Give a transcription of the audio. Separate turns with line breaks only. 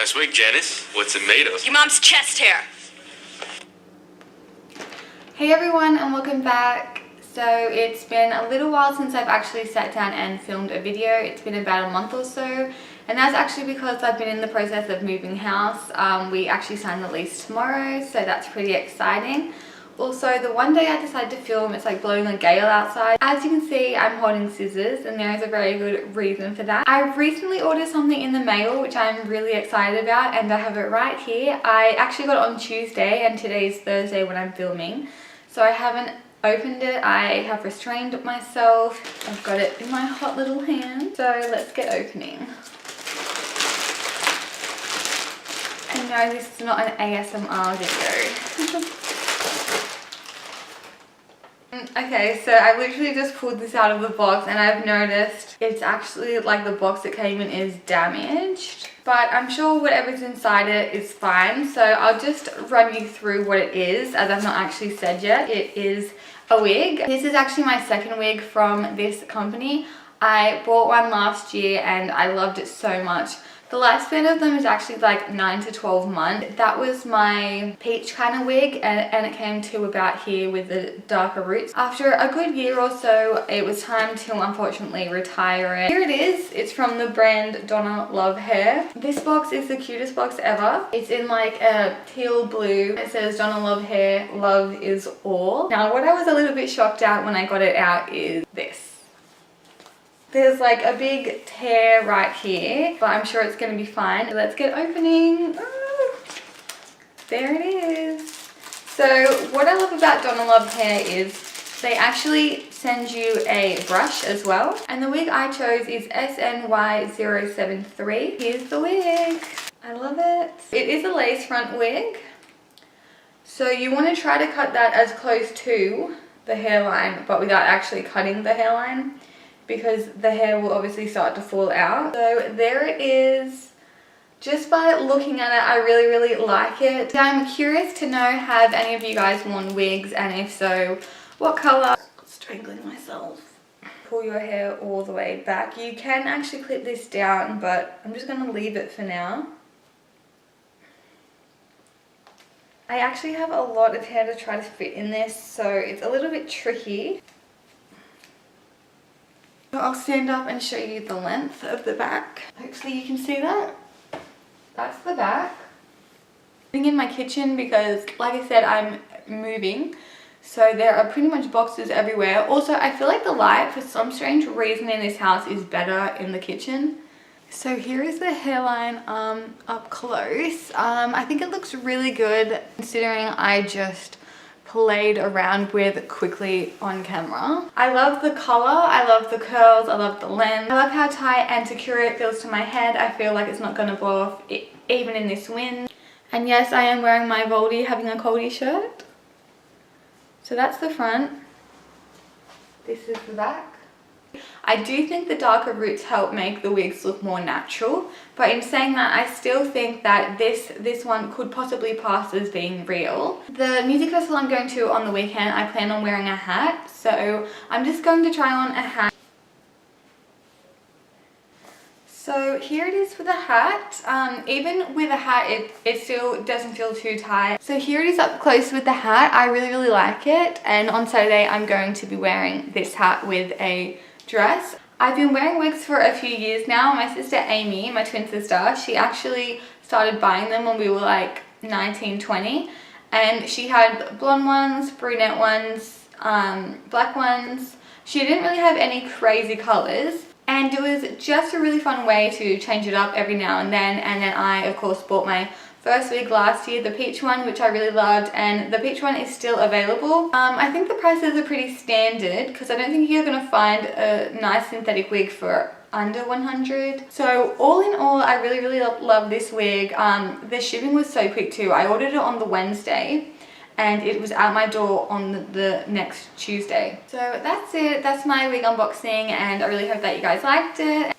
Nice wig, Janice. What's it made of?
Your mom's chest hair.
Hey everyone, and welcome back. So it's been a little while since I've actually sat down and filmed a video. It's been about a month or so, and that's actually because I've been in the process of moving house. We actually sign the lease tomorrow, so that's pretty exciting. Also, the one day I decided to film, it's like blowing a gale outside. As you can see, I'm holding scissors, and there is a very good reason for that. I recently ordered something in the mail, which I'm really excited about, and I have it right here. I actually got it on Tuesday, and today's Thursday when I'm filming. So I haven't opened it. I have restrained myself. I've got it in my hot little hand. So let's get opening. And no, this is not an ASMR video. Okay, so I literally just pulled this out of the box, and I've noticed it's actually like the box it came in is damaged, but I'm sure whatever's inside it is fine. So I'll just run you through what it is, as I've not actually said yet. It is a wig. This is actually my second wig from this company. I bought one last year and I loved it so much. The lifespan of them is actually like 9 to 12 months. That was my peach kind of wig, and it came to about here with the darker roots. After a good year or so, it was time to unfortunately retire it. Here it is. It's from the brand DonaLovehair. This box is the cutest box ever. It's in like a teal blue. It says DonaLovehair, love is all. Now, what I was a little bit shocked at when I got it out is this. There's like a big tear right here, but I'm sure it's going to be fine. So let's get opening. Oh, there it is. So what I love about DonaLovehair is they actually send you a brush as well. And the wig I chose is SNY073. Here's the wig. I love it. It is a lace front wig. So you want to try to cut that as close to the hairline, but without actually cutting the hairline, because the hair will obviously start to fall out. So there it is. Just by looking at it, I really like it. I'm curious to know, have any of you guys worn wigs, and if so, what color? Strangling myself. Pull your hair all the way back. You can actually clip this down, but I'm just going to leave it for now. I actually have a lot of hair to try to fit in this, so it's a little bit tricky. I'll stand up and show you the length of the back. Hopefully you can see that. That's the back. I'm in my kitchen because, like I said, I'm moving. So there are pretty much boxes everywhere. Also, I feel like the light, for some strange reason in this house, is better in the kitchen. So here is the hairline up close. I think it looks really good considering I just played around with quickly on camera. I love the color, I love the curls, I love the length. I love how tight and secure it feels to my head. I feel like it's not going to blow off even in this wind. And yes, I am wearing my Voldy having a coldy shirt. So that's the front. This is the back. I do think the darker roots help make the wigs look more natural, but in saying that, I still think that this one could possibly pass as being real. The music festival I'm going to on the weekend, I plan on wearing a hat, so I'm just going to try on a hat. So here it is for the hat. Even with a hat, it still doesn't feel too tight. So here it is up close with the hat. I really like it, and on Saturday I'm going to be wearing this hat with a dress. I've been wearing wigs for a few years now. My sister Amy, my twin sister, she actually started buying them when we were like 19, 20, and she had blonde ones, brunette ones, black ones. She didn't really have any crazy colors, and it was just a really fun way to change it up every now and then. And then I of course bought my first wig last year, the peach one, which I really loved, and the peach one is still available. I think the prices are pretty standard because I don't think you're going to find a nice synthetic wig for under 100. So all in all, I really love this wig. The shipping was so quick too. I ordered it on the Wednesday and it was at my door on the next Tuesday. So that's it. That's my wig unboxing, and I really hope that you guys liked it,